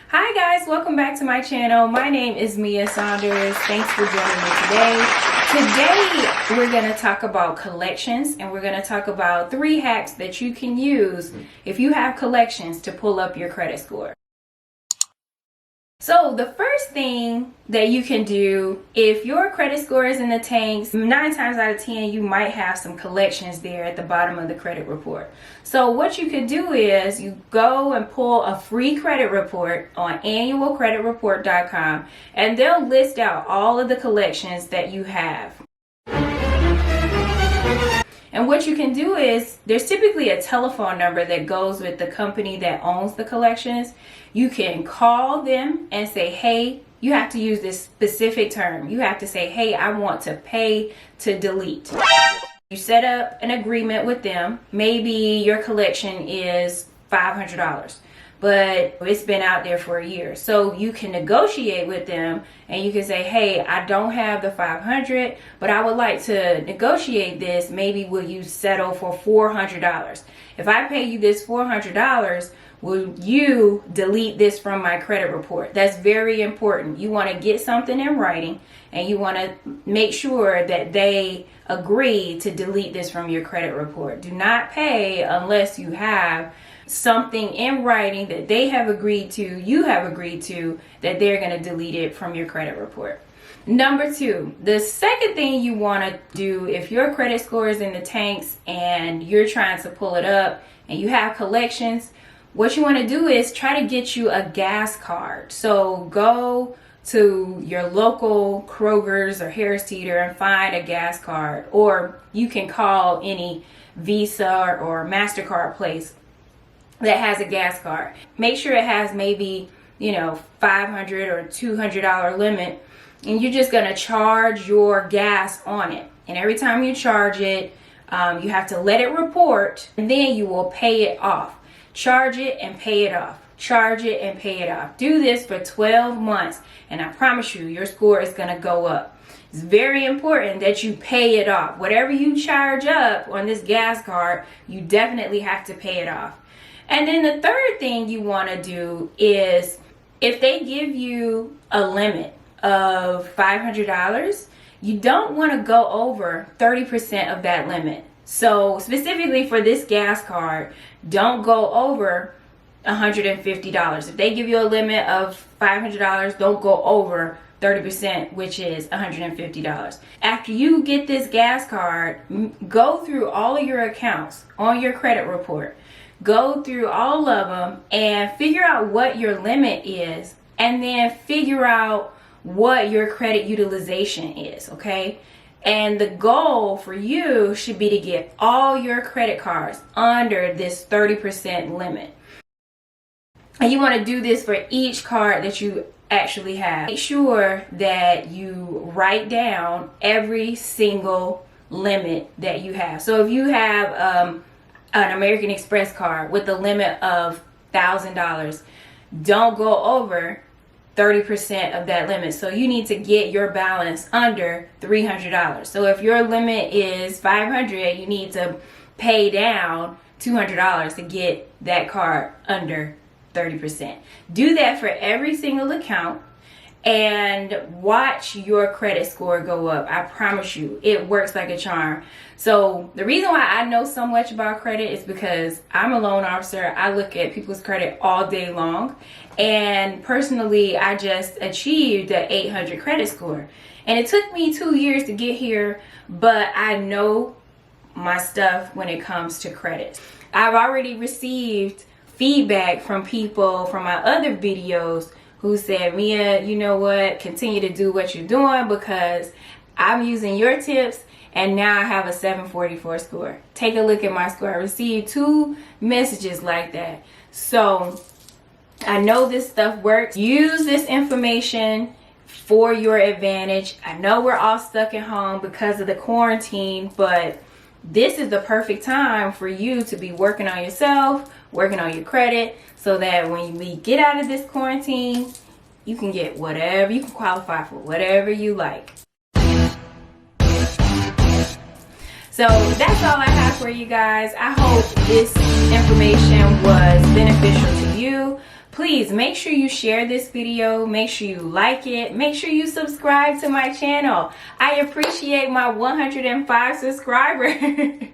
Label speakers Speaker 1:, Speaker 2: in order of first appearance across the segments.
Speaker 1: Hi guys, welcome back to my channel. My name is Mia Saunders. Thanks for joining me today. Today we're going to talk about collections, and we're going to talk about 3 hacks that you can use if you have collections to pull up your credit score. So the first thing that you can do, if your credit score is in the tanks, 9 times out of 10 you might have some collections there at the bottom of the credit report. So what you could do is you go and pull a free credit report on annualcreditreport.com, and they'll list out all of the collections that you have. And what you can do is, there's typically a telephone number that goes with the company that owns the collections. You can call them and say, hey, you have to use this specific term. You have to say, hey, I want to pay to delete. You set up an agreement with them. Maybe your collection is $500, but it's been out there for a year. So you can negotiate with them and you can say, hey, I don't have the 500, but I would like to negotiate this. Maybe will you settle for $400? If I pay you this $400, will you delete this from my credit report? That's very important. You want to get something in writing, and you want to make sure that they agree to delete this from your credit report. Do not pay unless you have something in writing that they have agreed to, you have agreed to, that they're going to delete it from your credit report. Number 2, the second thing you want to do if your credit score is in the tanks and you're trying to pull it up and you have collections, what you want to do is try to get you a gas card. So go to your local Kroger's or Harris Teeter and find a gas card, or you can call any Visa or MasterCard place that has a gas card. Make sure it has maybe, $500 or $200 limit, and you're just going to charge your gas on it. And every time you charge it, you have to let it report, and then you will pay it off. Charge it and pay it off. Charge it and pay it off. Do this for 12 months, and I promise you, your score is going to go up. It's very important that you pay it off. Whatever you charge up on this gas card, you definitely have to pay it off. And then the third thing you want to do is, if they give you a limit of $500, you don't want to go over 30% of that limit. So specifically for this gas card, don't go over $150. If they give you a limit of $500, don't go over 30%, which is $150. After you get this gas card, go through all of your accounts on your credit report. Go through all of them and figure out what your limit is, and then figure out what your credit utilization is, okay? And the goal for you should be to get all your credit cards under this 30% limit. And you want to do this for each card that you actually have. Make sure that you write down every single limit that you have. So if you have an American Express card with a limit of $1,000, don't go over 30% of that limit. So you need to get your balance under $300. So if your limit is $500, you need to pay down $200 to get that card under 30%. Do that for every single account and watch your credit score go up. I promise you, it works like a charm. So the reason why I know so much about credit is because I'm a loan officer. I look at people's credit all day long. And personally, I just achieved an 800 credit score. And it took me 2 years to get here, but I know my stuff when it comes to credit. I've already received feedback from people from my other videos who said, Mia, you know what, continue to do what you're doing because I'm using your tips and now I have a 744 score. Take a look at my score. I received 2 messages like that. So I know this stuff works. Use this information for your advantage. I know we're all stuck at home because of the quarantine, but this is the perfect time for you to be working on yourself, working on your credit, so that when we get out of this quarantine, you can get whatever, you can qualify for whatever you like. So that's all I have for you guys. I hope this information was beneficial to you. please make sure you share this video, make sure you like it, make sure you subscribe to my channel. I appreciate my 105 subscribers.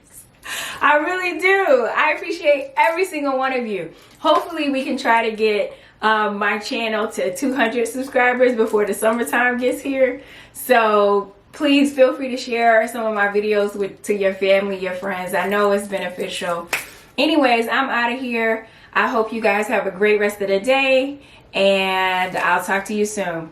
Speaker 1: I really do. I appreciate every single one of you. Hopefully we can try to get my channel to 200 subscribers before the summertime gets here. So please feel free to share some of my videos to your family, your friends. I know it's beneficial. Anyways, I'm out of here. I hope you guys have a great rest of the day, and I'll talk to you soon.